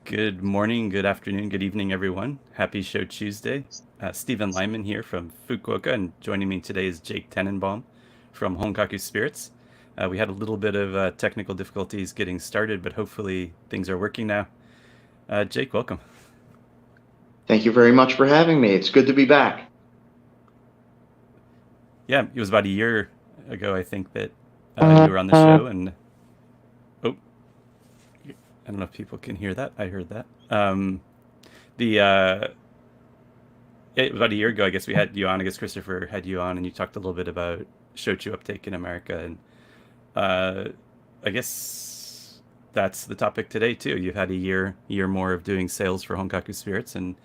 Good morning, good afternoon, good evening, everyone. Happy Shochu'sday. Stephen Lyman here from Fukuoka, and joining me today is Jake Tennenbaum from Honkaku Spirits. We had a little bit of technical difficulties getting started, but hopefully things are working now. Jake, welcome. Thank you very much for having me. It's good to be back. Yeah, it was about a year ago, I think, that you were on the show, and oh, I don't know if people can hear that. I heard that. The It was about a year ago, I guess we had you on. I guess Christopher had you on, and you talked a little bit about shochu uptake in America, and uh, I guess that's the topic today too. You've had a year more of doing sales for Honkaku Spirits, and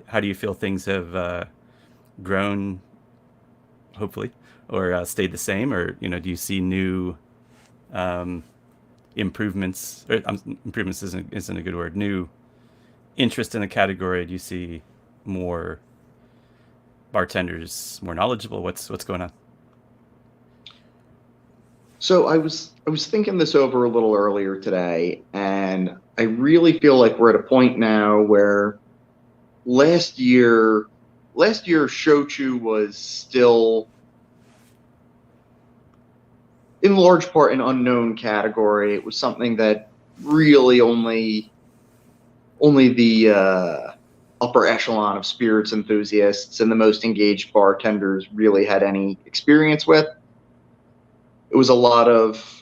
how do you feel things have grown, hopefully, or stayed the same, or do you see new um, improvements? Or, improvements isn't a good word. New interest in the category. Do you see more bartenders more knowledgeable? What's going on? So I was thinking this over a little earlier today, and I really feel like we're at a point now where last year last year shochu was still in large part an unknown category. It was something that really only the upper echelon of spirits enthusiasts and the most engaged bartenders really had any experience with. It was a lot of,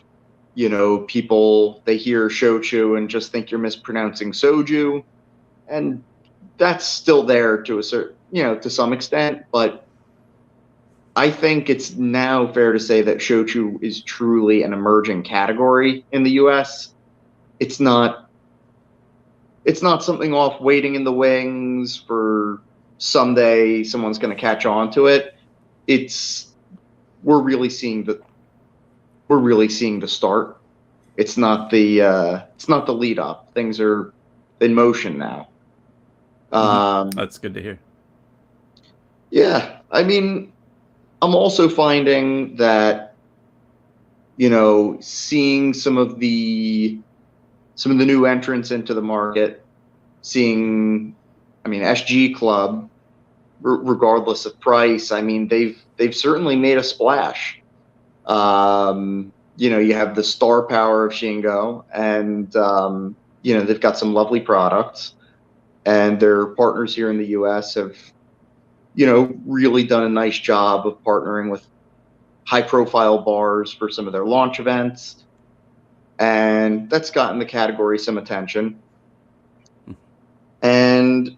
people, they hear shochu and just think you're mispronouncing soju, and that's still there to a certain, to some extent. But I think it's now fair to say that shochu is truly an emerging category in the US. It's not it's not something off waiting in the wings for someday someone's going to catch on to it. It's we're really seeing the we're really seeing the start. It's not the lead up. Things are in motion now. Hmm. Um, That's good to hear. yeah, I mean, I'm also finding that seeing some of the new entrants into the market, seeing, I mean, SG Club, regardless of price, I mean, they've certainly made a splash. You have the star power of Shingo, and they've got some lovely products, and their partners here in the U.S. have really done a nice job of partnering with high profile bars for some of their launch events, and that's gotten the category some attention. And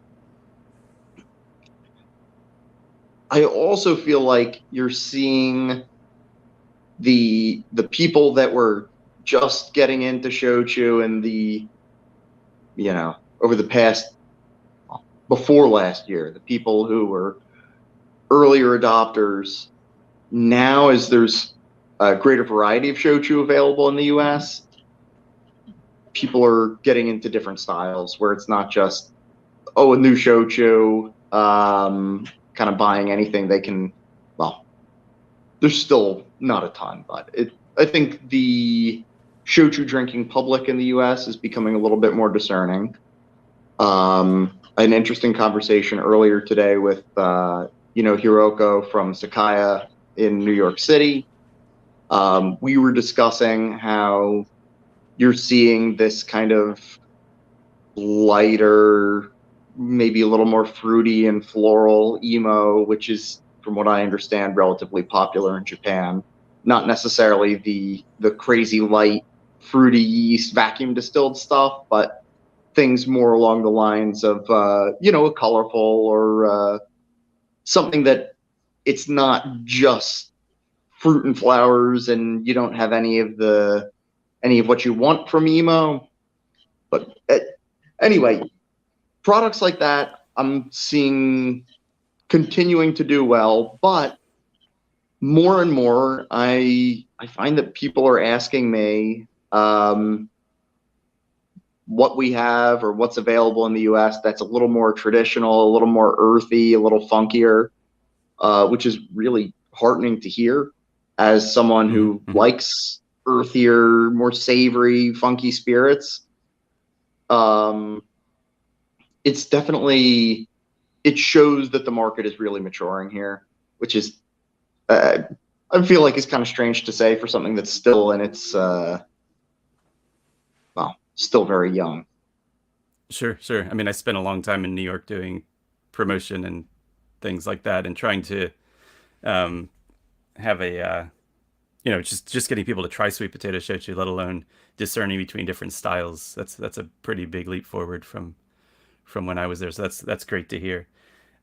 I also feel like you're seeing the people that were just getting into shochu and over the past, before last year, the people who were earlier adopters. Now, as there's a greater variety of shochu available in the US, people are getting into different styles where it's not just, oh, a new shochu, kind of buying anything they can. Well, there's still not a ton, but I think the shochu drinking public in the US is becoming a little bit more discerning. An interesting conversation earlier today with Hiroko from Sakaya in New York City. We were discussing how you're seeing this kind of lighter, maybe a little more fruity and floral emo, which is, from what I understand, relatively popular in Japan. Not necessarily the crazy light, fruity yeast vacuum distilled stuff, but things more along the lines of a colorful, or something that it's not just fruit and flowers, and you don't have any of what you want from emo. But anyway, products like that I'm seeing continuing to do well, but more and more I find that people are asking me what we have or what's available in the US that's a little more traditional, a little more earthy, a little funkier, which is really heartening to hear as someone Hmm. who Hmm. likes earthier, more savory, funky spirits. it's definitely, it shows that the market is really maturing here, which is, uh, I feel like is kind of strange to say for something that's still in its, well, still very young. Sure, sure. I mean, I spent a long time in New York doing promotion and things like that, and trying to um, have a just getting people to try sweet potato shochu, let alone discerning between different styles. That's a pretty big leap forward from when I was there. So that's great to hear.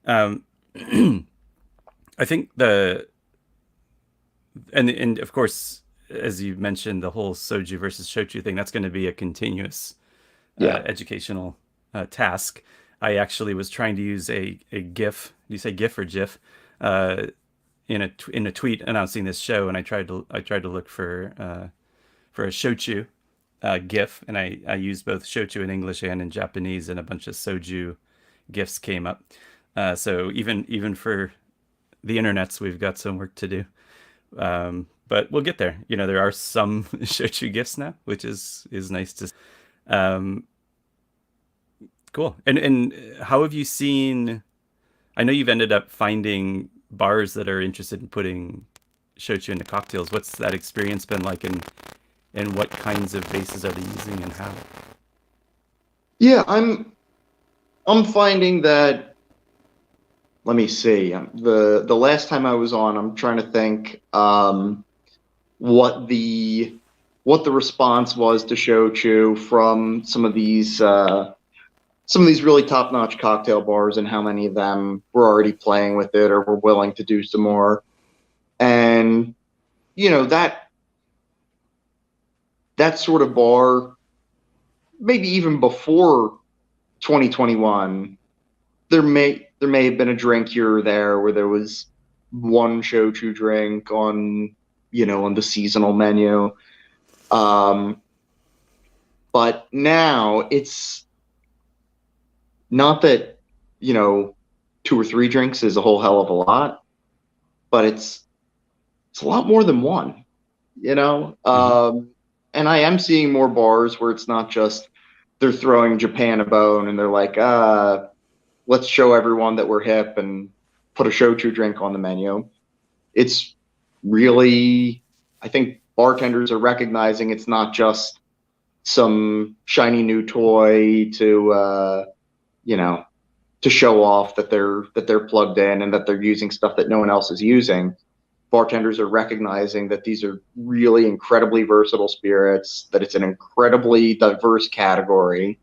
Um, I think and of course, as you mentioned, the whole soju versus shochu thing, that's going to be a continuous Yeah. educational task. I actually was trying to use a GIF. Do you say GIF or GIF? Uh, in a tweet announcing this show, and I tried to look for a shochu GIF, and I used both shochu in English and in Japanese, and a bunch of soju GIFs came up. So even for the internets, we've got some work to do. But we'll get there. There are some shochu GIFs now, which is nice to. Um, cool. And how have you seen? I know you've ended up finding bars that are interested in putting shochu into cocktails. What's that experience been like, and what kinds of bases are they using and how? Yeah, I'm finding that, let me see. The last time I was on, I'm trying to think what the response was to shochu from some of these really top-notch cocktail bars, and how many of them were already playing with it or were willing to do some more. And that sort of bar, maybe even before 2021, there may have been a drink here or there where there was one shochu drink on the seasonal menu. Um, but now it's not that, you know, two or three drinks is a whole hell of a lot, but it's a lot more than one, you know? Hmm. And I am seeing more bars where it's not just they're throwing Japan a bone and they're like, let's show everyone that we're hip and put a shochu drink on the menu. It's really, I think bartenders are recognizing it's not just some shiny new toy you know, to show off that they're plugged in and that they're using stuff that no one else is using. Bartenders are recognizing that these are really incredibly versatile spirits, that it's an incredibly diverse category,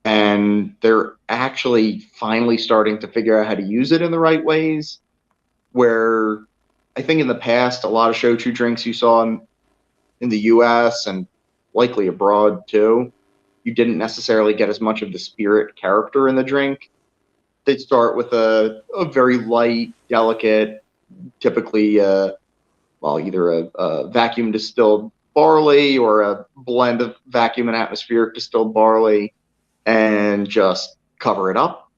and they're actually finally starting to figure out how to use it in the right ways. Where I think in the past, a lot of shochu drinks you saw in the US and likely abroad too, you didn't necessarily get as much of the spirit character in the drink. They'd start with a very light, delicate, typically either a vacuum distilled barley or a blend of vacuum and atmospheric distilled barley, and just cover it up,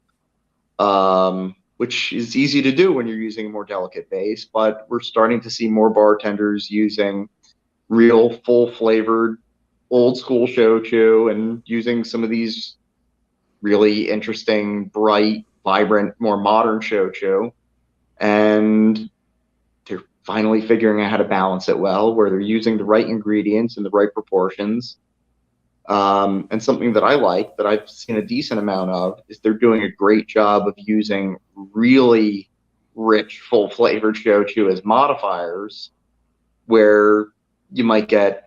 which is easy to do when you're using a more delicate base. But we're starting to see more bartenders using real full flavored old school shochu and using some of these really interesting, bright, vibrant, more modern shochu. And they're finally figuring out how to balance it well, where they're using the right ingredients in the right proportions. And something that I like, that I've seen a decent amount of, is they're doing a great job of using really rich, full flavored shochu as modifiers, where you might get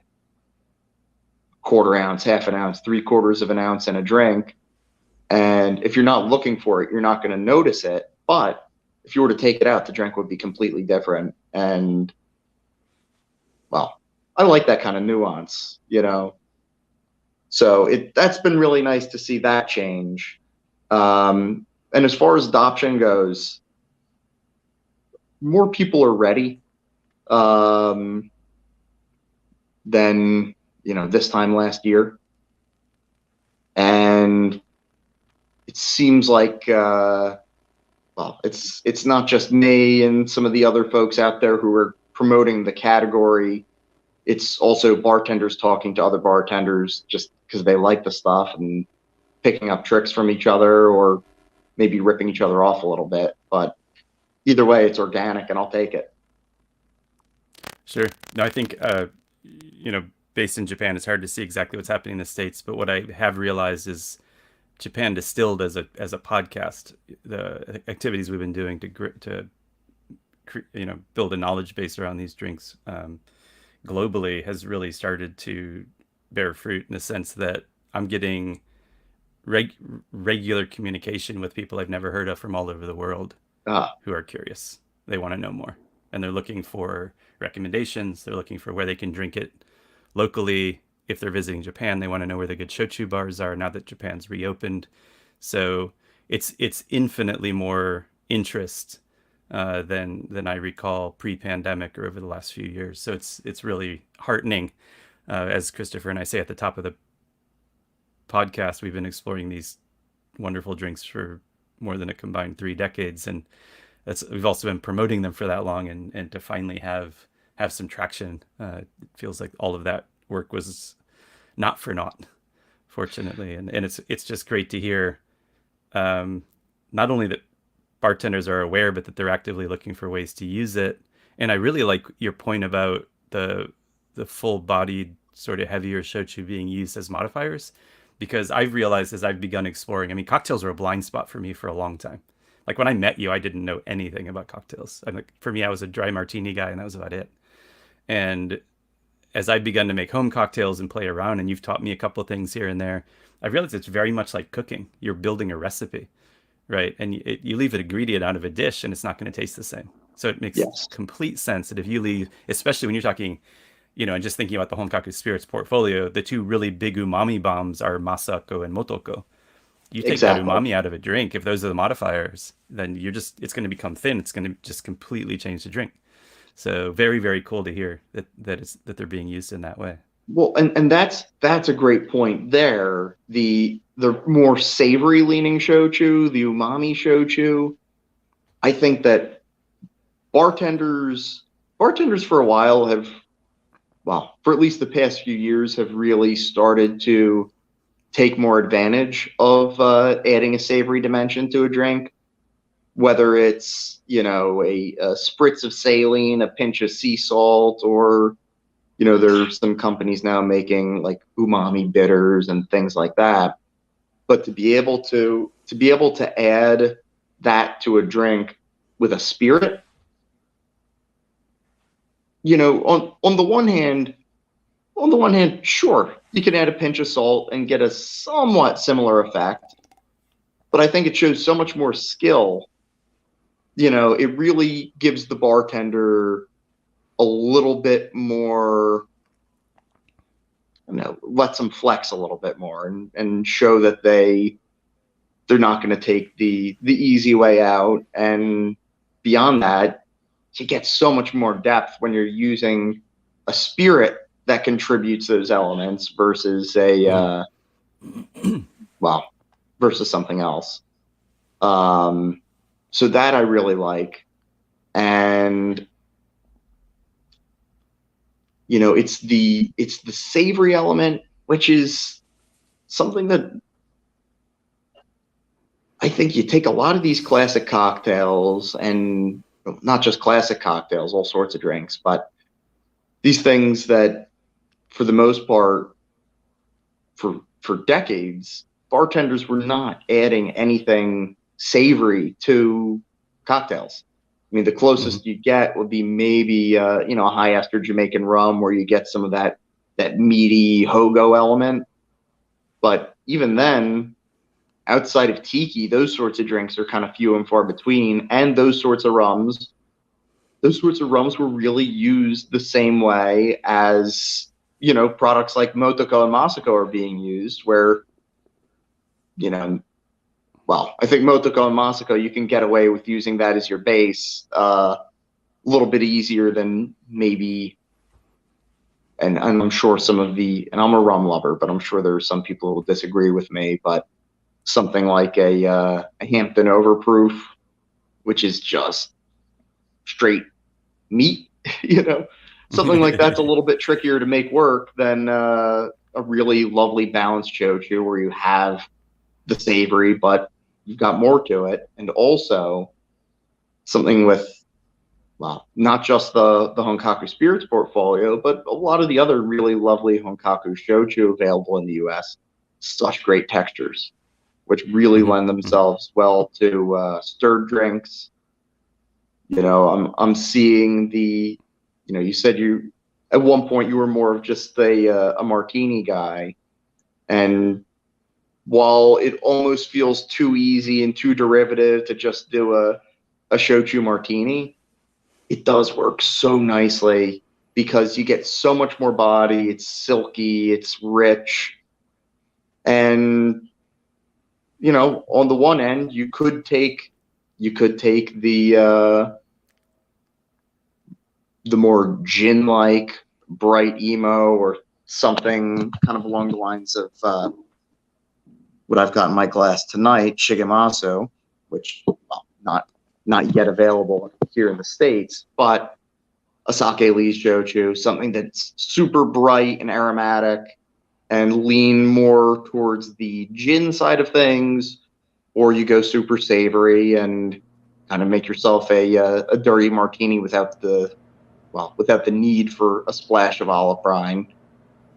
quarter ounce, half an ounce, three-quarters of an ounce in a drink. And if you're not looking for it, you're not going to notice it. But if you were to take it out, the drink would be completely different. And, well, I like that kind of nuance. So that's been really nice to see that change. And as far as adoption goes, more people are ready um, than this time last year, and it seems like it's not just me and some of the other folks out there who are promoting the category. It's also bartenders talking to other bartenders just because they like the stuff and picking up tricks from each other or maybe ripping each other off a little bit. But either way, it's organic, and I'll take it. Sure. No, I think based in Japan, it's hard to see exactly what's happening in the States. But what I have realized is Japan distilled as a podcast the activities we've been doing to build a knowledge base around these drinks globally has really started to bear fruit in the sense that I'm getting regular communication with people I've never heard of from all over the world who are curious. They want to know more, and they're looking for recommendations. They're looking for where they can drink it locally. If they're visiting Japan, they want to know where the good shochu bars are now that Japan's reopened. So it's infinitely more interest than I recall pre-pandemic or over the last few years. So it's really heartening. As Christopher and I say at the top of the podcast, we've been exploring these wonderful drinks for more than a combined 3 decades, and we've also been promoting them for that long, and to finally have some traction, it feels like all of that work was not for naught, fortunately. And it's just great to hear not only that bartenders are aware, but that they're actively looking for ways to use it. And I really like your point about the full-bodied, sort of heavier shochu being used as modifiers, because I've realized as I've begun exploring, I mean, cocktails were a blind spot for me for a long time. Like when I met you, I didn't know anything about cocktails. For me, I was a dry martini guy, and that was about it. And as I've begun to make home cocktails and play around, and you've taught me a couple of things here and there, I realized it's very much like cooking. You're building a recipe, right? And you leave an ingredient out of a dish, and it's not going to taste the same. So it makes complete sense that if you leave, especially when you're talking, and just thinking about the Honkaku Spirits portfolio, the 2 really big umami bombs are Masako and Motoko. You take that umami out of a drink, if those are the modifiers, then it's going to become thin. It's going to just completely change the drink. So very, very cool to hear that they're being used in that way. Well, and that's a great point there. The more savory leaning shochu, the umami shochu, I think that bartenders for a while have, well, for at least the past few years, have really started to take more advantage of adding a savory dimension to a drink, whether it's, a spritz of saline, a pinch of sea salt, or, there's some companies now making like umami bitters and things like that. But to be able to add that to a drink with a spirit, on the one hand, sure, you can add a pinch of salt and get a somewhat similar effect, but I think it shows so much more skill. It really gives the bartender a little bit more, lets them flex a little bit more and show that they're not going to take the easy way out. And beyond that, you get so much more depth when you're using a spirit that contributes those elements versus versus something else. So that I really like. And it's the savory element, which is something that I think you take a lot of these classic cocktails, and not just classic cocktails, all sorts of drinks, but these things that for the most part, for decades, bartenders were not adding anything savory to cocktails. I mean, the closest you get would be maybe a high ester Jamaican rum, where you get some of that meaty hogo element. But even then, outside of tiki, those sorts of drinks are kind of few and far between. And those sorts of rums were really used the same way as, products like Motoko and Masako are being used, where, well, I think Motoko and Masako, you can get away with using that as your base a little bit easier than maybe, and I'm sure and I'm a rum lover, but I'm sure there are some people who will disagree with me, but something like a Hampton Overproof, which is just straight meat, something like that's a little bit trickier to make work than a really lovely balanced shochu where you have the savory, but you've got more to it, and also something with, well, not just the Honkaku Spirits portfolio, but a lot of the other really lovely Honkaku Shochu available in the U.S. Such great textures, which really Mm-hmm. lend Mm-hmm. themselves well to stirred drinks. I'm seeing you said you at one point you were more of just a martini guy, and while it almost feels too easy and too derivative to just do a shochu martini, it does work so nicely because you get so much more body. It's silky, it's rich, and on the one end, you could take the more gin-like bright emo or something kind of along the lines of what I've got in my glass tonight, Shigemasu, which, well, not yet available here in the States, but a sake lees shochu, something that's super bright and aromatic and lean more towards the gin side of things, or you go super savory and kind of make yourself a dirty martini without the need for a splash of olive brine,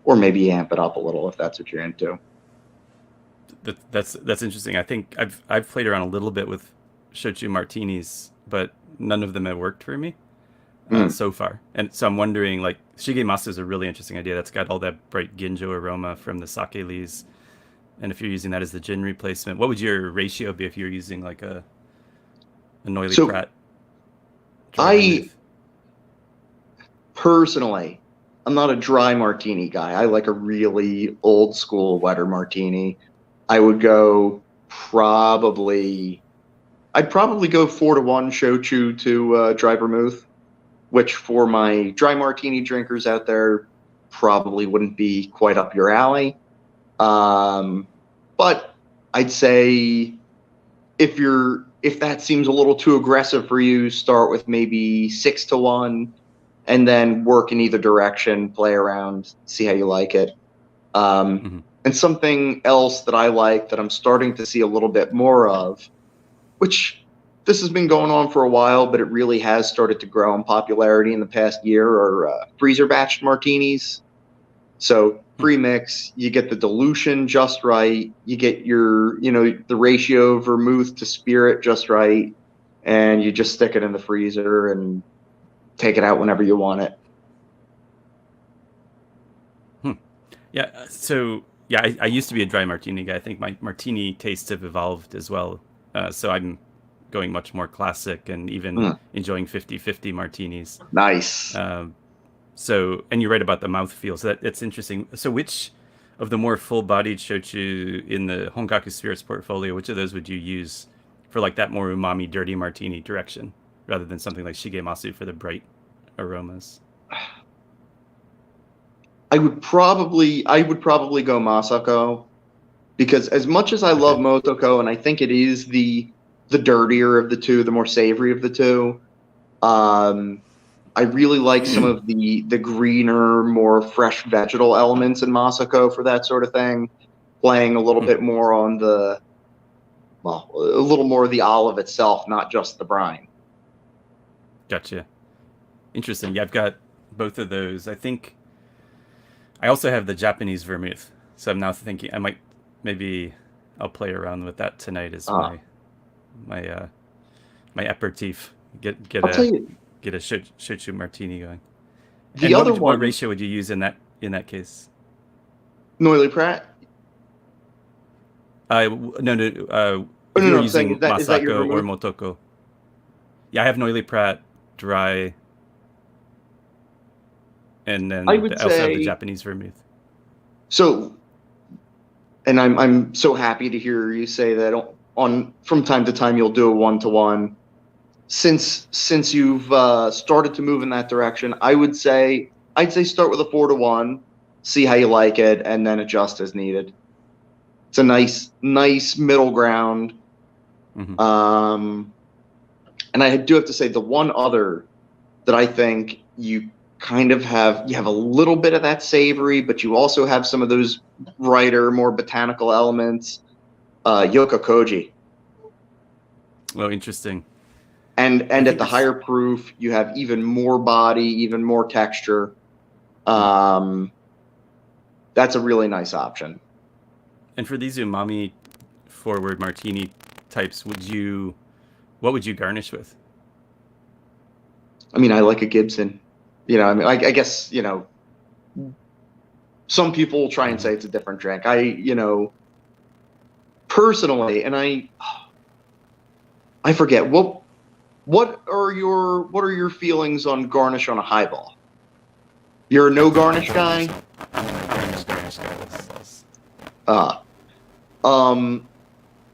or maybe amp it up a little if that's what you're into. That's interesting. I think I've played around a little bit with shochu martinis, but none of them have worked for me Mm. so far. And so I'm wondering, like, shigemasu is a really interesting idea. That's got all that bright ginjo aroma from the sake leaves. And if you're using that as the gin replacement, what would your ratio be if you're using like a Noilly So Prat dry I vermouth? personally, I'm not a dry martini guy. I like a really old school wetter martini. I would go probably, I'd probably go 4-1 shochu to dry vermouth, which for my dry martini drinkers out there probably wouldn't be quite up your alley. Um, but I'd say if that seems a little too aggressive for you, start with maybe 6-1, and then work in either direction, play around, see how you like it. Mm-hmm. And something else that I like that I'm starting to see a little bit more of, which this has been going on for a while, but it really has started to grow in popularity in the past year, are freezer batched martinis. So pre-mix, you get the dilution just right, you get the ratio of vermouth to spirit just right, and you just stick it in the freezer and take it out whenever you want it. Hmm. Yeah. So yeah, I used to be a dry martini guy. I think my martini tastes have evolved as well. So I'm going much more classic and even Mm, enjoying 50-50 martinis. nice. Um, and you're right about the mouthfeel. So that's interesting. So which of the more full-bodied shochu in the Honkaku Spirits portfolio, which of those would you use for like that more umami, dirty martini direction, rather than something like shigemasu for the bright aromas? I would probably go Masako, because as much as I love Okay. Motoko, and I think it is the dirtier of the two, the more savory of the two, um, I really like some of the greener, more fresh vegetal elements in Masako for that sort of thing, playing a little Hmm. bit more on a little more of the olive itself, not just the brine. Gotcha. Interesting. Yeah, I've got both of those. I think I also have the Japanese vermouth. So I'm now thinking I might maybe I'll play around with that tonight as Uh, my my aperitif. Get I'll tell a you, shochu martini going. the And other what one, ratio would you use in that case? Noily Pratt. No, no. Oh If no, you were no, I'm saying using is that your Masako or vermouth? Motoko, yeah, I have Noilly Prat dry, and I then would I also have the say Japanese vermouth. so. And I'm so happy to hear you say that on from time to time you'll do a 1-1. Since you've started to move in that direction, I'd say start with a 4-1, see how you like it, and then adjust as needed. It's a nice middle ground. Hmm. Um, and I do have to say the one other that I think you have a little bit of that savory, but you also have some of those brighter, more botanical elements. Yokokoji. Oh, interesting. I And at think the it's higher proof, you have even more body, even more texture. yeah. Um, that's a really nice option. And for these umami forward martini types, what would you garnish with? I mean, I like a Gibson. I mean, I guess, some people will try and Hmm. say it's a different drink. Personally, and I forget what are your feelings on garnish on a highball? You're a no garnish Garnish. guy? I'm a garnish guy. Uh, um,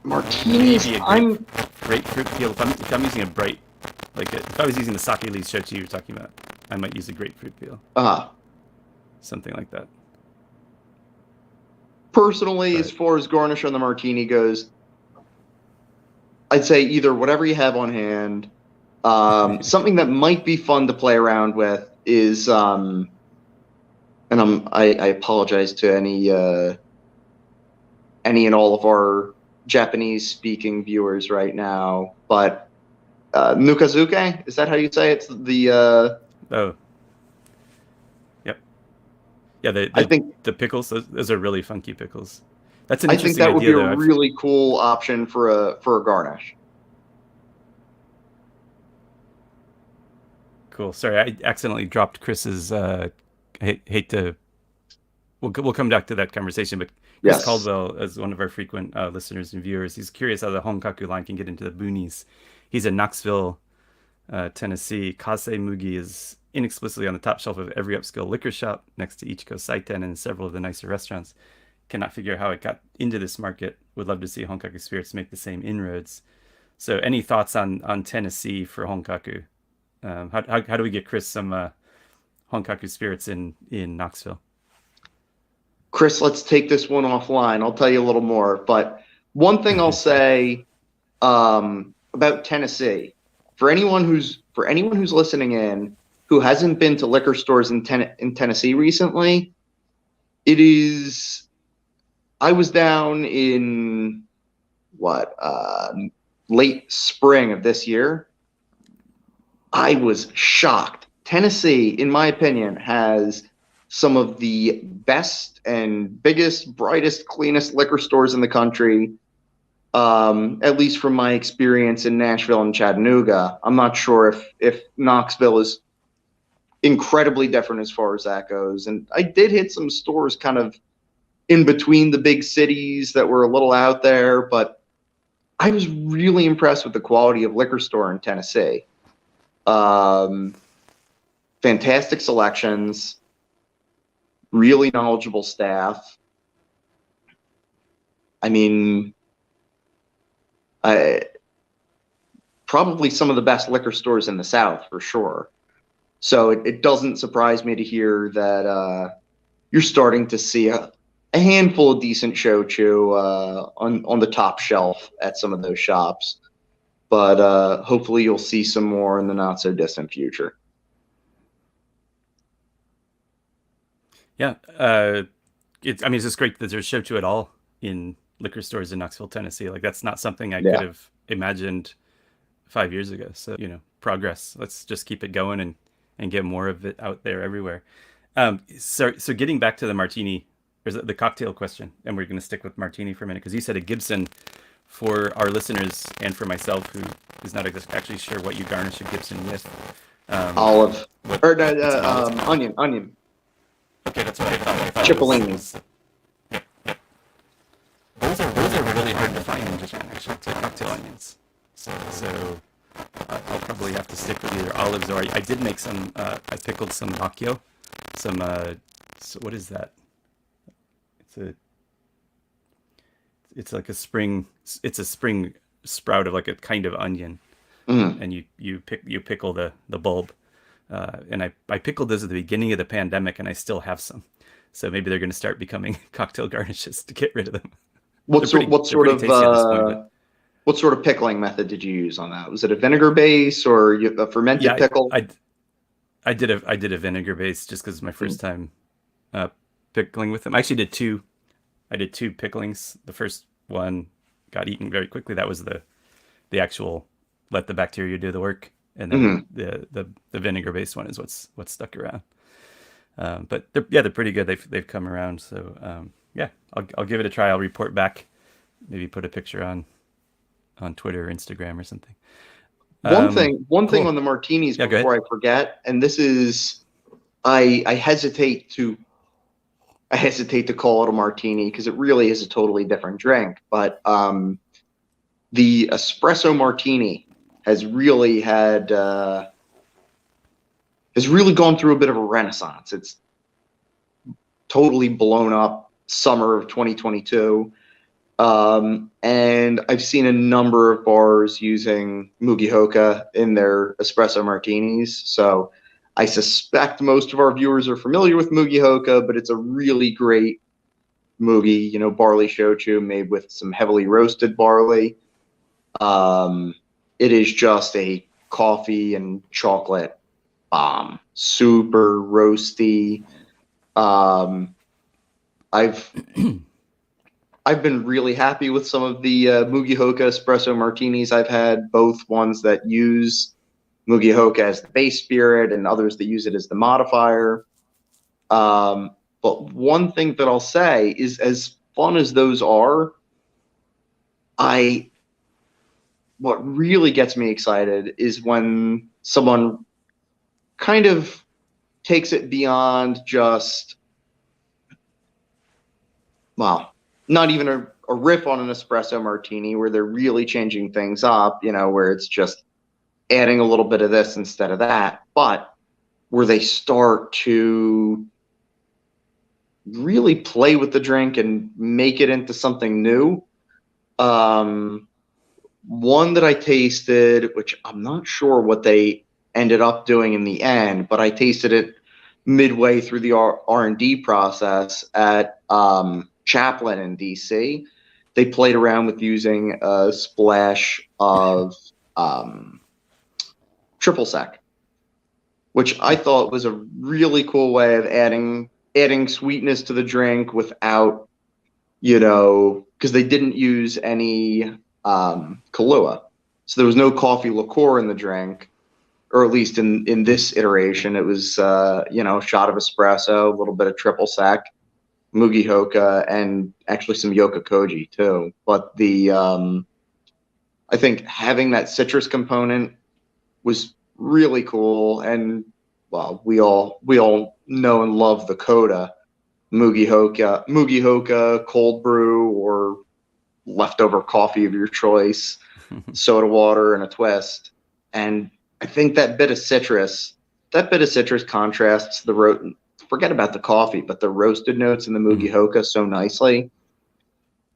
martinis, Maybe a grapefruit peel. If I'm using a bright, if I was using the sake leaf shochu you were talking about, I might use a grapefruit peel, uh, something like that. personally, as But far as garnish on the martini goes, I'd say either whatever you have on hand. Something that might be fun to play around with is, and I apologize to any and all of our Japanese speaking viewers right now, but nukazuke, is that how you say it? It's oh, yep, yeah, I think the pickles. Those are really funky pickles. That's an I think interesting that would be idea, a though. I've really cool option for a garnish. Cool. Sorry, I accidentally dropped Chris's. Hate to. We'll come back to that conversation, but Chris Yes. Caldwell, as one of our frequent listeners and viewers, he's curious how the Honkaku line can get into the boonies. He's in Knoxville, Tennessee. Kase Mugi is inexplicably on the top shelf of every upscale liquor shop next to Ichiko Saiten and several of the nicer restaurants. Cannot figure out how it got into this market. Would love to see Honkaku spirits make the same inroads. So, any thoughts on Tennessee for Honkaku? How do we get Chris some Honkaku spirits in Knoxville? Chris, let's take this one offline. I'll tell you a little more. But one thing I'll say about Tennessee, for anyone who's listening in who hasn't been to liquor stores in Tennessee recently, it is. I was down in what late spring of this year. I was shocked. Tennessee, in my opinion, has some of the best and biggest, brightest, cleanest liquor stores in the country. At least from my experience in Nashville and Chattanooga. I'm not sure if Knoxville is incredibly different as far as that goes. And I did hit some stores kind of in between the big cities that were a little out there, but I was really impressed with the quality of liquor store in Tennessee. Um, Fantastic selections, really knowledgeable staff. I mean, I, probably some of the best liquor stores in the South for sure. So it doesn't surprise me to hear that you're starting to see a handful of decent shochu on the top shelf at some of those shops. But hopefully you'll see some more in the not so distant future. Yeah, I mean, it's just great that there's shochu at all in liquor stores in Knoxville, Tennessee. Like that's not something I could Yeah. have imagined 5 years ago. So progress. Let's just keep it going and get more of it out there everywhere. So getting back to the martini, or the cocktail question, and we're going to stick with martini for a minute because you said a Gibson. For our listeners and for myself, who is not actually sure what you garnish a Gibson with, Olive what or it's an olive. onion, Okay, that's what I thought. I thought cipollini. Those are really hard to find in Japan. Actually, it's like cocktail onions. So I'll probably have to stick with either olives or I did make some. I pickled some nakyo. Some. So what is that? It's a. It's like a spring. It's a spring sprout of like a kind of onion, Mm. and you pickle the bulb. And I pickled those at the beginning of the pandemic, and I still have some. So maybe they're going to start becoming cocktail garnishes to get rid of them. What sort what They're sort pretty of tasty at this point, but what sort of pickling method did you use on that? Was it a vinegar base or a yeah, fermented pickle? I did a vinegar base just because it's my Mm. first time pickling with them. I actually did two. I did two picklings. The first one got eaten very quickly. That was the actual let the bacteria do the work, and then Mhm. the vinegar based one is what's stuck around. But they're pretty good. They've come around. So yeah, I'll give it a try. I'll report back. Maybe put a picture on Twitter or Instagram or something. One thing Cool. on the martinis Yeah, go ahead. before I forget, and this is I hesitate to call it a martini because it really is a totally different drink. But the espresso martini has really has really gone through a bit of a renaissance. It's totally blown up summer of 2022. And I've seen a number of bars using Mugi Hoka in their espresso martinis. So I suspect most of our viewers are familiar with Mugi Hoka, but it's a really great mugi, barley shochu made with some heavily roasted barley. Um, it is just a coffee and chocolate bomb, super roasty. Um, I've I've been really happy with some of the Mugi Hoka espresso martinis I've had, both ones that use Mugi Hoka as the base spirit and others that use it as the modifier. But one thing that I'll say is, as fun as those are, I what really gets me excited is when someone kind of takes it beyond just, well, not even a riff on an espresso martini, where they're really changing things up, where it's just adding a little bit of this instead of that, but where they start to really play with the drink and make it into something new. Um, One that I tasted, which I'm not sure what they ended up doing in the end, but I tasted it midway through the R&D process at Chaplin in DC. They played around with using a splash of um, triple sec, which I thought was a really cool way of adding sweetness to the drink without, because they didn't use any Kahlua. So there was no coffee liqueur in the drink, or at least in this iteration. It was, a shot of espresso, a little bit of triple sec, Mugi Hoka, and actually some Yoka Koji too. But I think having that citrus component was really cool. And well, we all know and love the Coda Mugi Hoka, cold brew, or leftover coffee of your choice, soda water, and a twist. And I think that bit of citrus contrasts forget about the coffee, but the roasted notes in the Mugi Mhm. Hoka so nicely.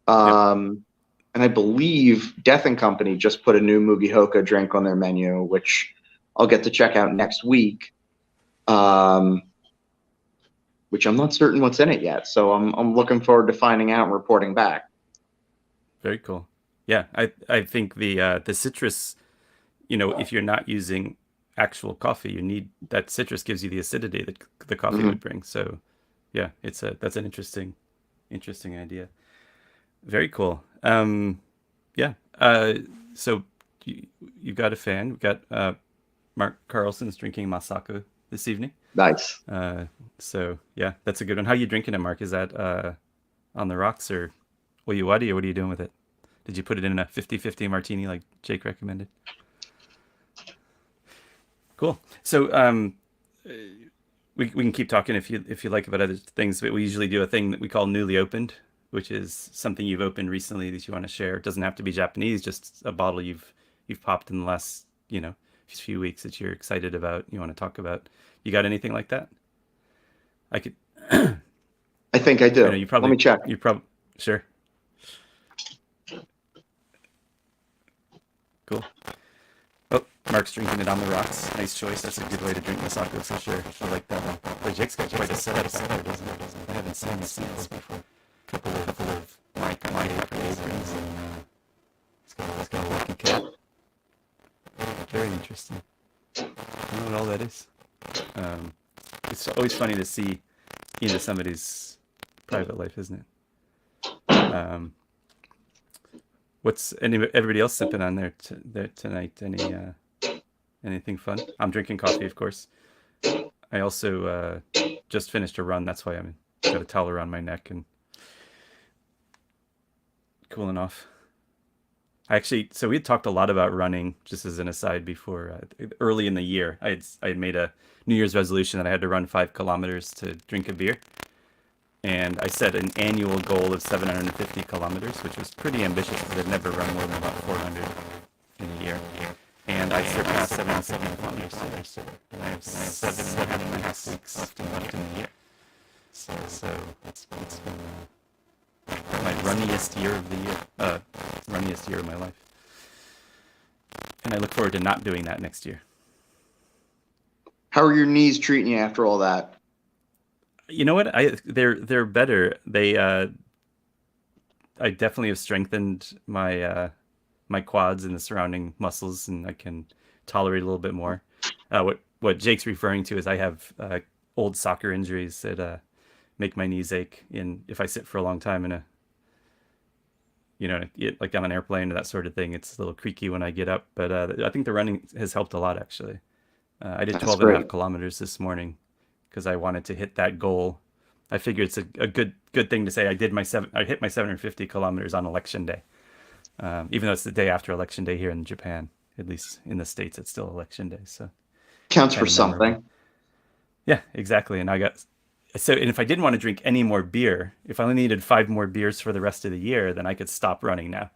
Yep. And I believe Death and Company just put a new Mugi Hoka drink on their menu, which I'll get to check out next week. Um, which I'm not certain what's in it yet. So I'm looking forward to finding out and reporting back. Very cool. Yeah, I think the citrus, if you're not using actual coffee, you need that citrus gives you the acidity that the coffee Mm-hmm. would bring. So yeah, that's an interesting idea. Very cool. Yeah. So you've got a fan. We've got Mark Carlson's drinking Masako this evening. Nice. Uh, so yeah, that's a good one. How you drinking it, Mark? Is that on the rocks or Oyuwadi, or what are you doing with it? Did you put it in a 50-50 martini like Jake recommended? Cool. So we can keep talking if you like about other things, but we usually do a thing that we call newly opened, which is something you've opened recently that you want to share. It doesn't have to be Japanese, just a bottle you've popped in the last few weeks that you're excited about. You want to talk about. You got anything like that? I could. I think I I know do. Let me check. you probably sure. Cool. Oh, Mark's drinking it on the rocks. Nice choice. That's a good way to drink Masako for sure. I like that one. But Jake's got quite a setup back there, doesn't it? I haven't seen this before. Couple of my aprons and it's got a lucky cat. Very interesting. I don't know what all that is. Um, it's always funny to see into somebody's private life, isn't it? Um, What's everybody else sipping on there tonight? Anything fun? I'm drinking coffee, of course. I also just finished a run. That's why I'm got a towel around my neck and cooling off. So we had talked a lot about running, just as an aside, before early in the year. I had made a New Year's resolution that I had to run 5 kilometers to drink a beer, and I set an annual goal of 750 kilometers, which was pretty ambitious because I'd never run more than about 400 in a year. And I surpassed 77 kilometers today, so I have 7.5 weeks left in the year. So it's been my runniest year of the year, runniest year of my life. And I look forward to not doing that next year. How are your knees treating you after all that? You know what? They're better. I definitely have strengthened my quads and the surrounding muscles, and I can tolerate a little bit more. What Jake's referring to is I have old soccer injuries that make my knees ache if I sit for a long time in like on an airplane or that sort of thing. It's a little creaky when I get up, but I think the running has helped a lot, actually. I did That's 12 and a half great. kilometers this morning because I wanted to hit that goal. I figure it's a good thing to say. I hit my 750 kilometers on election day, even though it's the day after election day here in Japan. At least in the States, it's still election day, so Counts for kind of memorable. something. Yeah, exactly. And if I didn't want to drink any more beer, if I only needed 5 more beers for the rest of the year, then I could stop running now.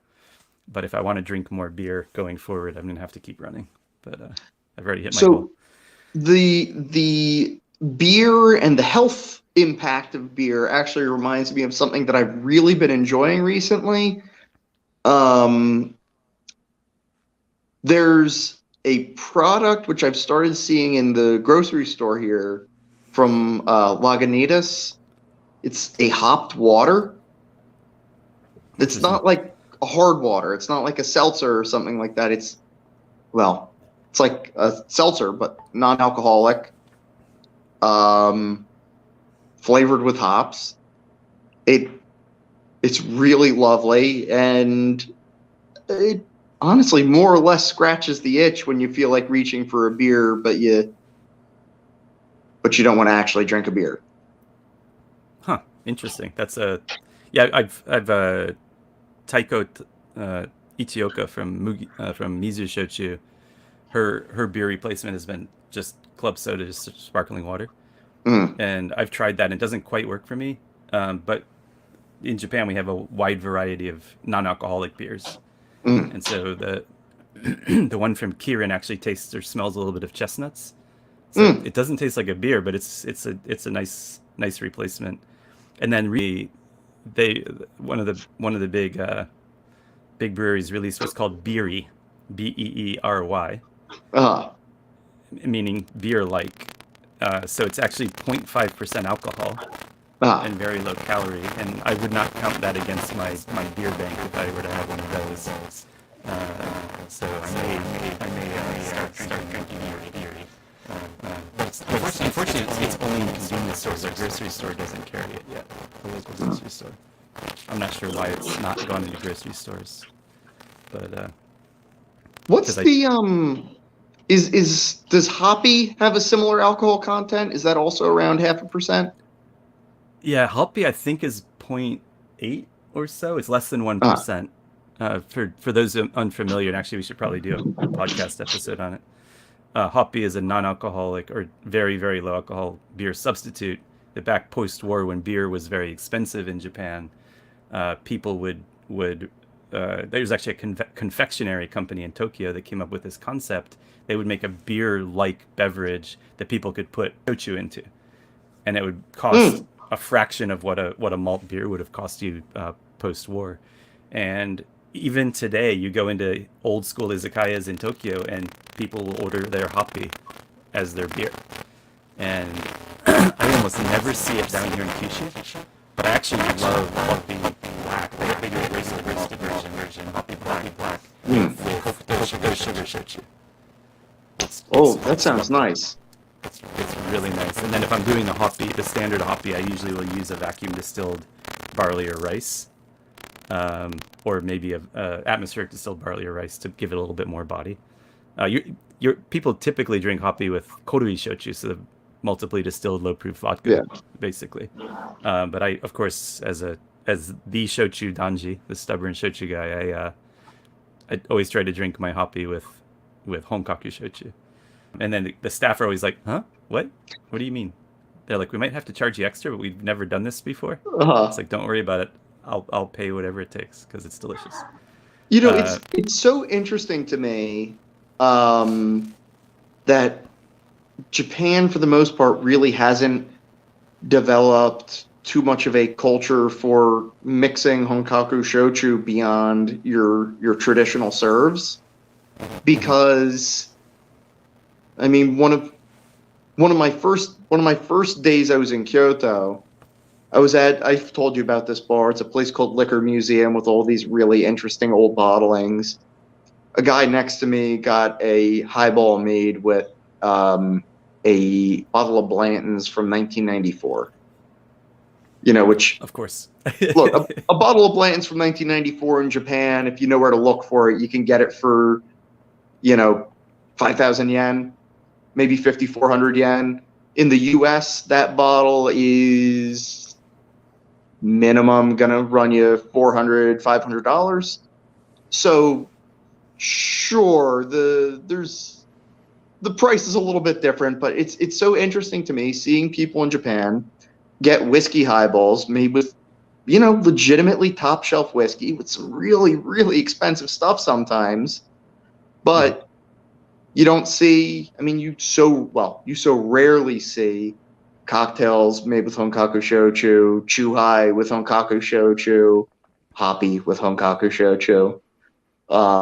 But if I want to drink more beer going forward, I'm gonna have to keep running. But I've already hit my goal. So the beer and the health impact of beer actually reminds me of something that I've really been enjoying recently. There's a product which I've started seeing in the grocery store here from Lagunitas. It's a hopped water. It's not like a hard water. It's not like a seltzer or something like that. It's like a seltzer, but non-alcoholic, flavored with hops. It's really lovely, and it honestly more or less scratches the itch when you feel like reaching for a beer, but you don't want to actually drink a beer. Huh. Interesting. Yeah. I've Taiko Ichioka from Mizu Shochu. Her beer replacement has been just club soda, just sparkling water. Mm. And I've tried that, and it doesn't quite work for me. But in Japan, we have a wide variety of non-alcoholic beers. Mm. And so the one from Kirin actually tastes or smells a little bit of chestnuts. So it doesn't taste like a beer, but it's a nice replacement. And then one of the big breweries released what's called Beery, Beery, meaning beer-like. So it's actually 0.5% alcohol and very low calorie. And I would not count that against my beer bank if I were to have one of those. So I may start drinking beer. But unfortunately, it's only in convenience stores. Our grocery store doesn't carry it yet. The local grocery store. I'm not sure why it's not gone into grocery stores, but What's the does hoppy have a similar alcohol content? Is that also around 0.5%? Yeah, hoppy I think is 0.8 or so. It's less than 1%. For those unfamiliar, and actually we should probably do a podcast episode on it. Hoppy is a non-alcoholic or very, very low alcohol beer substitute that back post-war, when beer was very expensive in Japan, people would there was actually a confectionery company in Tokyo that came up with this concept. They would make a beer-like beverage that people could put shochu into, and it would cost a fraction of what a malt beer would have cost you post-war. And even today, you go into old school izakayas in Tokyo, and people will order their hoppy as their beer. And I almost never see it down here in Kyushu, but I actually love hoppy black. They do a roasted version, hoppy black, with Hokuto sugar shochu. That sounds nice. It's really nice. And then if I'm doing the standard hoppy, I usually will use a vacuum distilled barley or rice. or maybe a atmospheric distilled barley or rice to give it a little bit more body. Your people typically drink hoppy with korui shochu, so the multiply distilled low proof vodka, Yeah. basically. But I, of course, as the shochu danji, the stubborn shochu guy, I always try to drink my hoppy with honkaku shochu. And then the staff are always like, "Huh? What? What do you mean?" They're like, "We might have to charge you extra, but we've never done this before." It's Uh-huh. like, "Don't worry about it. I'll pay whatever it takes because it's delicious." You know, Uh, it's so interesting to me that Japan, for the most part, really hasn't developed too much of a culture for mixing Honkaku shochu beyond your traditional serves. mhm. Because I mean, one of my first days I was in Kyoto, I've told you about this bar. It's a place called Liquor Museum with all these really interesting old bottlings. A guy next to me got a highball made with a bottle of Blanton's from 1994. Which, Of course. look, a bottle of Blanton's from 1994 in Japan, if you know where to look for it, you can get it for, you know, 5,000 yen, maybe 5,400 yen. In the US, that bottle is minimum gonna run you $400, $500. So sure, the price is a little bit different, but it's so interesting to me seeing people in Japan get whiskey highballs made with, legitimately top shelf whiskey with some really, really expensive stuff sometimes. Mhm. But you don't see, I mean, you so rarely see cocktails made with Honkaku Shochu, Chuhai with Honkaku Shochu, Hoppy with Honkaku Shochu.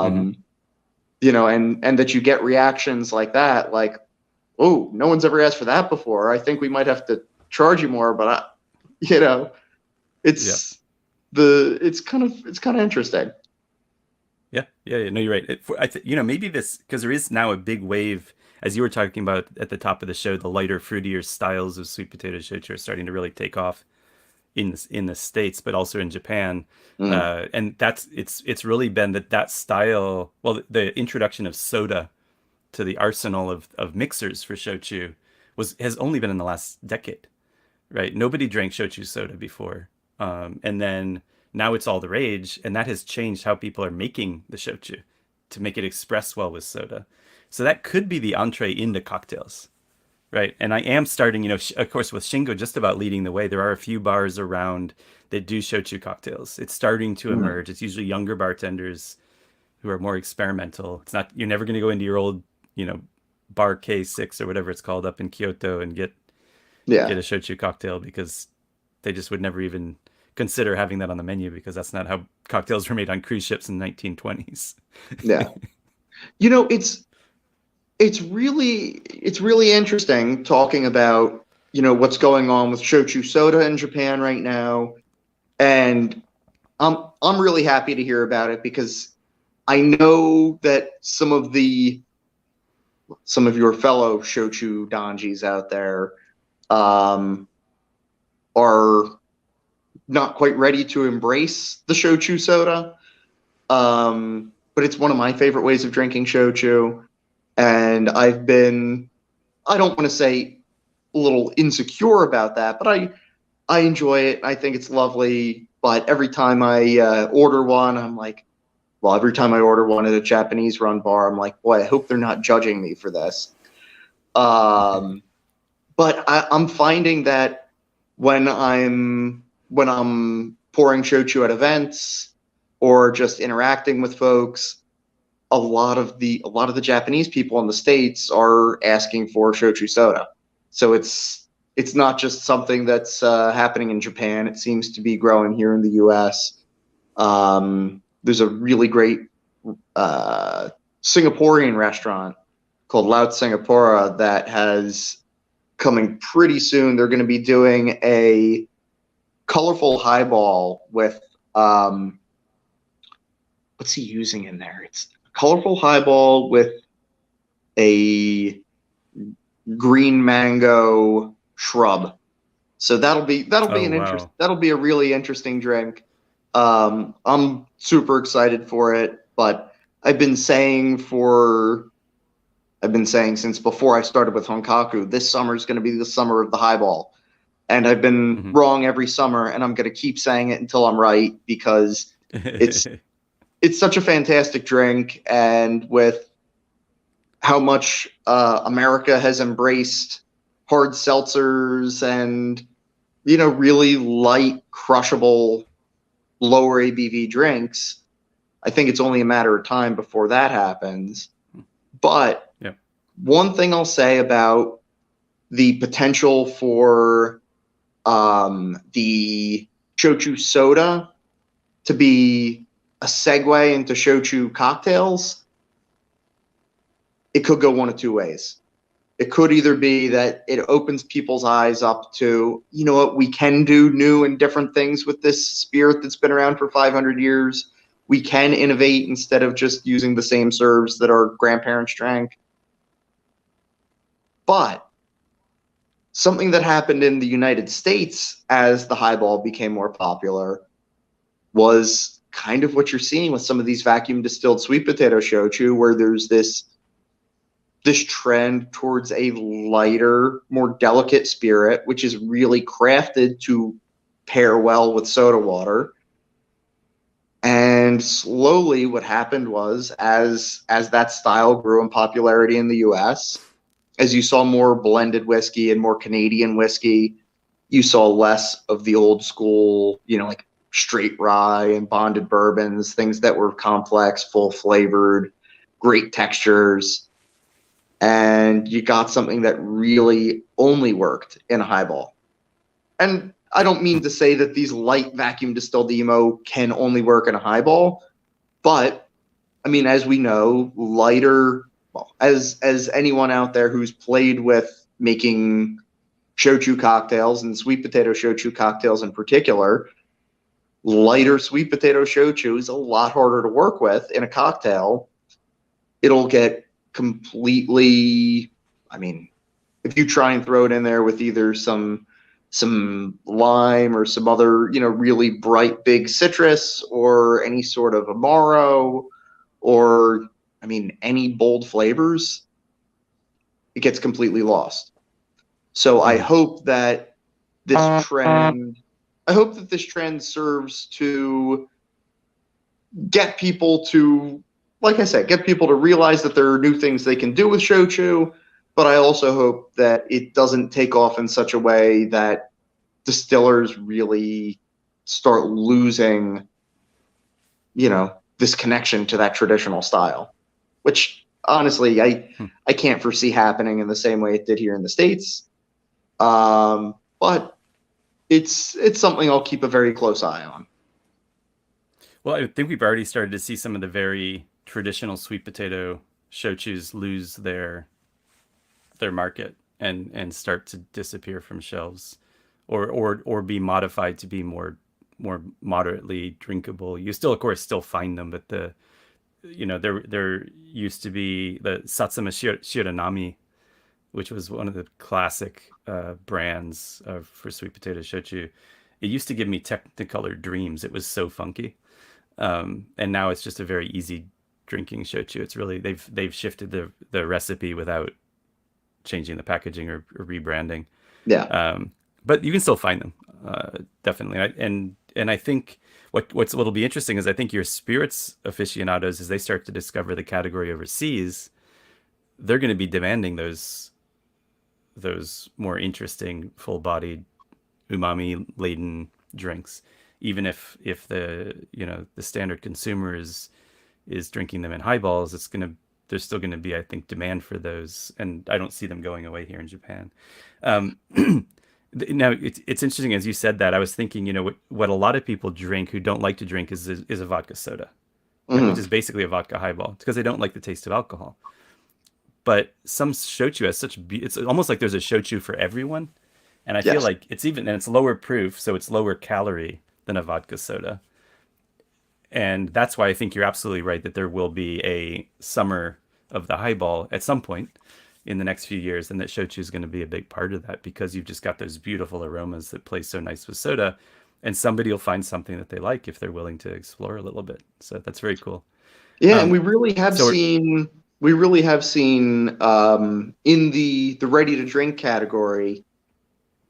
Mhm. Um, and that you get reactions like that, like, oh, no one's ever asked for that before. I think we might have to charge you more, but you know, Yeah. it's kind of interesting. Yeah. Yeah. Yeah. No, you're right. Maybe this because there is now a big wave, as you were talking about at the top of the show, the lighter, fruitier styles of sweet potato shochu are starting to really take off in the States, but also in Japan. Mm, And it's really been that style. Well, the introduction of soda to the arsenal of mixers for shochu has only been in the last decade, right? Nobody drank shochu soda before, and then now it's all the rage, and that has changed how people are making the shochu to make it express well with soda. So that could be the entree into cocktails, right? And I am starting, of course, with Shingo just about leading the way. There are a few bars around that do shochu cocktails. It's starting to mm, emerge. It's usually younger bartenders who are more experimental. It's not You're never going to go into your old, you know, bar K6 or whatever it's called up in Kyoto and get yeah, a shochu cocktail because they just would never even consider having that on the menu because that's not how cocktails were made on cruise ships in the 1920s. yeah. You know, it's really interesting talking about what's going on with shochu soda in Japan right now, and I'm really happy to hear about it because I know that some of your fellow shochu danjis out there um, are not quite ready to embrace the shochu soda. But it's one of my favorite ways of drinking shochu, and I don't want to say a little insecure about that, but I enjoy it. I think it's lovely. But every time I order one, I'm like, well, every time I order one at a Japanese run bar, I'm like, boy, I hope they're not judging me for this. Um, but I'm finding that when I'm pouring shochu at events or just interacting with folks, a lot of the Japanese people in the States are asking for shochu soda. So it's not just something that's happening in Japan. It seems to be growing here in the U.S. There's a really great uh, Singaporean restaurant called Laut Singapura that has coming pretty soon. They're going to be doing a colorful highball with um, what's he using in there? It's a colorful highball with a green mango shrub. So that'll be Oh an interest. wow. That'll be a really interesting drink. I'm super excited for it, but I've been saying for I've been saying since before I started with Honkaku, this summer is going to be the summer of the highball. And I've been Hmm. wrong every summer, and I'm going to keep saying it until I'm right because it's it's such a fantastic drink, and with how much America has embraced hard seltzers and really light, crushable, lower ABV drinks, I think it's only a matter of time before that happens. But Yeah. one thing I'll say about the potential for the shochu soda to be a segue into shochu cocktails, it could go one of two ways. It could either be that it opens people's eyes up to, you know what, we can do new and different things with this spirit that's been around for 500 years. We can innovate instead of just using the same serves that our grandparents drank. But something that happened in the United States as the highball became more popular was kind of what you're seeing with some of these vacuum distilled sweet potato shochu, where there's this trend towards a lighter, more delicate spirit, which is really crafted to pair well with soda water. And slowly, what happened was, as that style grew in popularity in the U.S., as you saw more blended whiskey and more Canadian whiskey, you saw less of the old school, like straight rye and bonded bourbons, things that were complex, full flavored, great textures, and you got something that really only worked in a highball. And I don't mean to say that these light vacuum distilled emo can only work in a highball, but I mean, as we know, lighter, well, as anyone out there who's played with making shochu cocktails and sweet potato shochu cocktails in particular, lighter sweet potato shochu is a lot harder to work with in a cocktail. It'll get completely, I mean, if you try and throw it in there with either some lime or some other, really bright big citrus or any sort of amaro or I mean any bold flavors, it gets completely lost. So Hmm. this trend I hope that this trend serves to get people to, like I said, get people to realize that there are new things they can do with shochu, but I also hope that it doesn't take off in such a way that distillers really start losing, this connection to that traditional style, which honestly I can't foresee happening in the same way it did here in the States. But it's something I'll keep a very close eye on. Well, I think we've already started to see some of the very traditional sweet potato shochus lose their market and start to disappear from shelves, or be modified to be more moderately drinkable. You still, of course, still find them, but there used to be the Satsuma Shiranami, which was one of the classic brands for sweet potato shochu. It used to give me Technicolor dreams. It was so funky. And now it's just a very easy drinking shochu. It's really they've shifted the recipe without changing the packaging or rebranding. Yeah. But you can still find them, definitely. And I think what'll be interesting is I think your spirits aficionados, as they start to discover the category overseas, they're going to be demanding those more interesting, full-bodied, umami-laden drinks, even if the standard consumer is drinking them in highballs. There's still gonna be, I think, demand for those, and I don't see them going away here in Japan. Um, Now it's interesting as you said that. I was thinking, what a lot of people drink who don't like to drink is a vodka soda, right? Which Mm-hmm. is basically a vodka highball. It's because they don't like the taste of alcohol. But some shochu has it's almost like there's a shochu for everyone. And I feel Yes. like it's lower proof, so it's lower calorie than a vodka soda. And that's why I think you're absolutely right that there will be a summer of the highball at some point in the next few years, and that shochu is going to be a big part of that because you've just got those beautiful aromas that play so nice with soda. and somebody will find something that they like if they're willing to explore a little bit. So that's very cool. Yeah, and Um, we really have so seen in the ready to drink category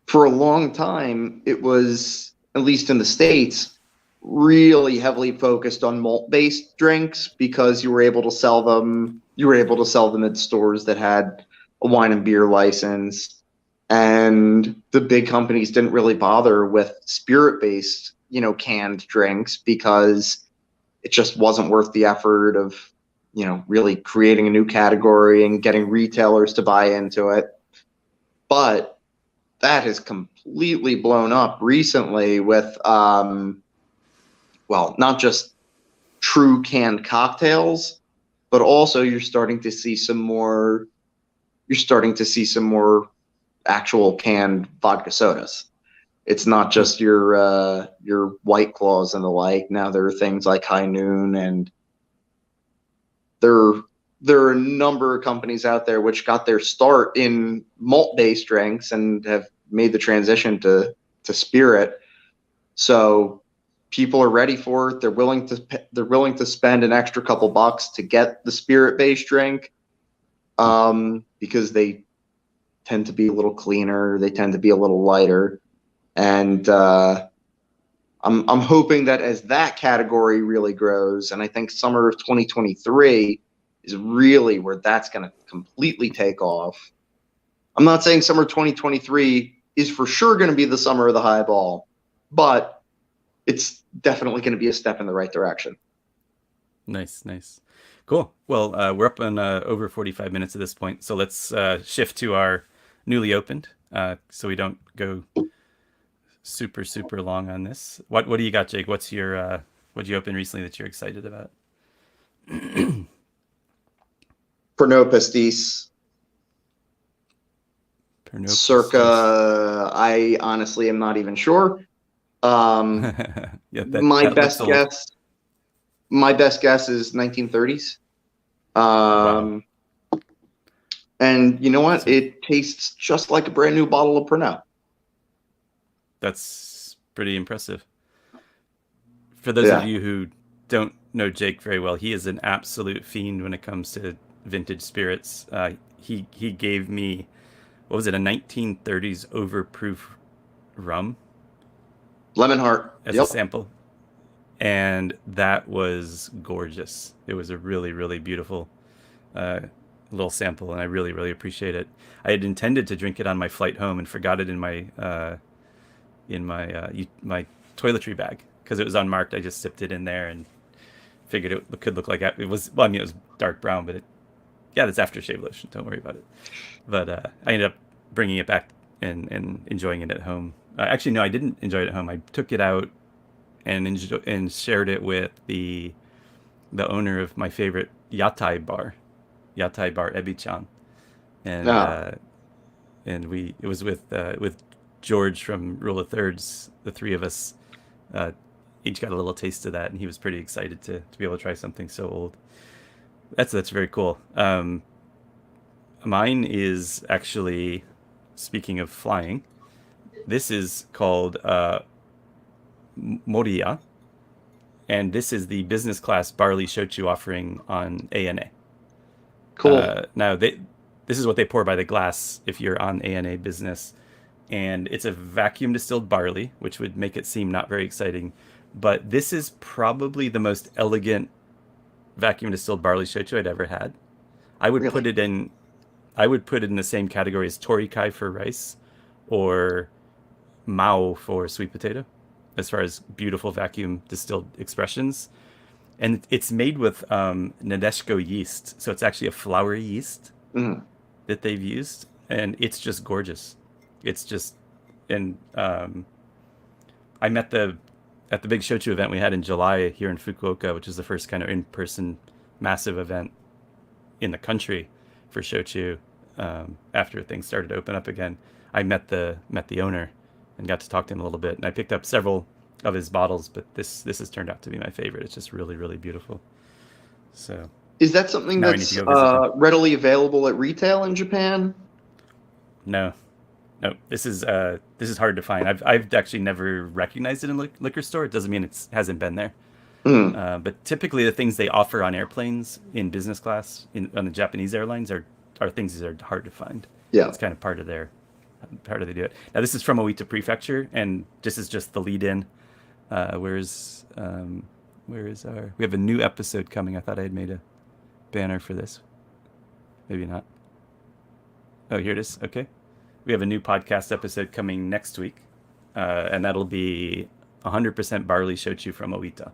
for a long time. It was, at least in the States, really heavily focused on malt based drinks because you were able to sell them. You were able to sell them at stores that had a wine and beer license, and the big companies didn't really bother with spirit based, canned drinks because it just wasn't worth the effort of, really creating a new category and getting retailers to buy into it. But that has completely blown up recently with, well, not just true canned cocktails, but also you're starting to see some more actual canned vodka sodas. It's not hmm, just your White Claws and the like. Now there are things like High Noon, and there there are a number of companies out there which got their start in malt based drinks and have made the transition to spirit. So people are ready for it. They're willing to spend an extra couple bucks to get the spirit based drink, hmm. because they tend to be a little cleaner. They tend to be a little lighter, and I'm hoping that as that category really grows, and I think summer of 2023 is really where that's going to completely take off. I'm not saying summer 2023 is for sure going to be the summer of the highball, but it's definitely going to be a step in the right direction. Nice, nice. Cool. Well, we're up on over 45 minutes at this point, so let's shift to our newly opened, so we don't go super, super long on this. What do you got, Jake? What's your what you opened recently that you're excited about? Pernod Pastis, Pernod Pastis. circa, I honestly am not even sure. Um, Yeah, my that looks best old. guess, my best guess is 1930s. Wow. Um, and you know what? So It tastes just like a brand new bottle of Pernod. that's pretty impressive. For those of Yeah, you who don't know Jake very well, he is an absolute fiend when it comes to vintage spirits. He gave me, what was it, a 1930s overproof rum Lemon Heart. as a Yep. sample, and that was gorgeous. It was a really, really beautiful uh, little sample, and I really, really appreciate it. I had intended to drink it on my flight home and forgot it in my toiletry bag because it was unmarked. I just sipped it in there and figured it could look like it was. Well, I mean, it was dark brown, but yeah, that's aftershave lotion. Don't worry about it. But I ended up bringing it back and enjoying it at home. Actually, no, I didn't enjoy it at home. I took it out and shared it with the owner of my favorite Yatai bar Ebi-chan, and Ah, uh, and it was with George from Rule of Thirds. The three of us uh, each got a little taste of that, and he was pretty excited to be able to try something so old. That's very cool. Mine is actually, speaking of flying, this is called Moriya, and this is the business class barley shochu offering on ANA. cool. Now this is what they pour by the glass if you're on ANA business, and it's a vacuum distilled barley, which would make it seem not very exciting. But this is probably the most elegant vacuum distilled barley shochu I'd ever had. I would put Really. it in I would put it in the same category as torikai for rice or mao for sweet potato, as far as beautiful vacuum distilled expressions. And it's made with Nadeshko yeast, so it's actually a flour yeast Mm. that they've used, and it's just gorgeous. It's just, and I met the at the big shochu event we had in July here in Fukuoka, which is the first kind of in-person massive event in the country for shochu, after things started to open up again. I met the owner and got to talk to him a little bit, and I picked up several of his bottles, but this has turned out to be my favorite. It's just really, really beautiful. So Is that something now I need to that's go visit them. readily available at retail in Japan? No, no, This is hard to find. I've actually never recognized it in liquor store. It doesn't mean it hasn't been there. Mm. But typically, the things they offer on airplanes in business class on the Japanese airlines are things that are hard to find. Yeah. It's kind of part of they do it. Now this is from Oita Prefecture, and this is just the lead in. Where is our? We have a new episode coming. I thought I had made a banner for this. Maybe not. Oh, here it is. Okay. We have a new podcast episode coming next week, and that'll be 100% barley shochu from Oita.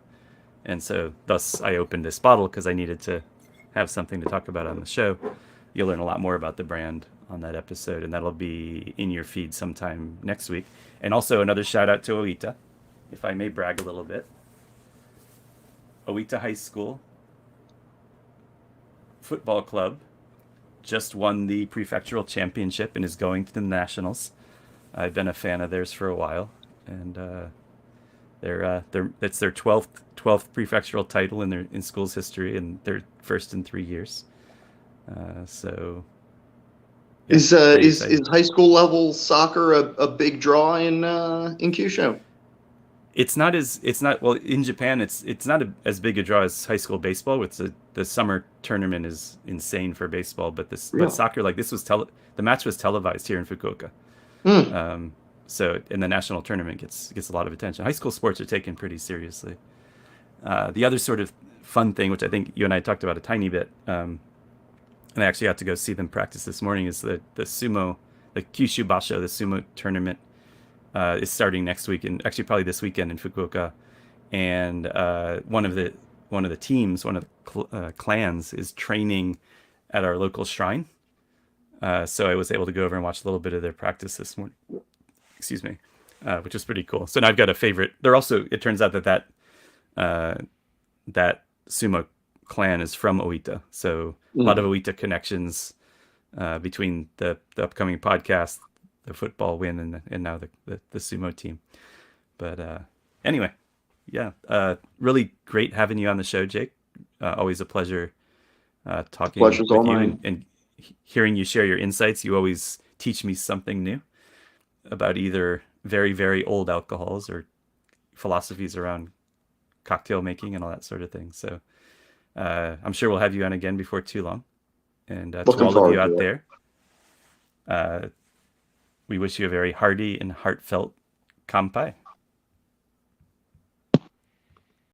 And so thus I opened this bottle because I needed to have something to talk about on the show. You'll learn a lot more about the brand on that episode, and that'll be in your feed sometime next week. And also another shout out to Oita, if I may brag a little bit. Oita High School Football Club just won the prefectural championship and is going to the nationals. I've been a fan of theirs for a while, and it's their 12th prefectural title in school's history, and their first in 3 years. So yeah, is high school level soccer a big draw in Kyushu? It's not well in Japan. It's not as big a draw as high school baseball. With the summer tournament is insane for baseball, but soccer, like this was the match was televised here in Fukuoka. So in the national tournament gets a lot of attention. High school sports are taken pretty seriously. The other sort of fun thing, which I think you and I talked about a tiny bit, and I actually got to go see them practice this morning, is the sumo, the Kyushu Basho, the sumo tournament. Is starting next week, and actually probably this weekend in Fukuoka, and one of the teams, one of the clans, is training at our local shrine. So I was able to go over and watch a little bit of their practice this morning. Excuse me, which is pretty cool. So now I've got a favorite. They're also, it turns out that sumo clan is from Oita, so a lot of Oita connections between the upcoming podcast, the football win, and now the sumo team. But anyway, yeah, really great having you on the show, Jake. Always a pleasure talking with you and hearing you share your insights. You always teach me something new about either very, very old alcohols or philosophies around cocktail making and all that sort of thing. So I'm sure we'll have you on again before too long. And to all of you out there, we wish you a very hearty and heartfelt kanpai.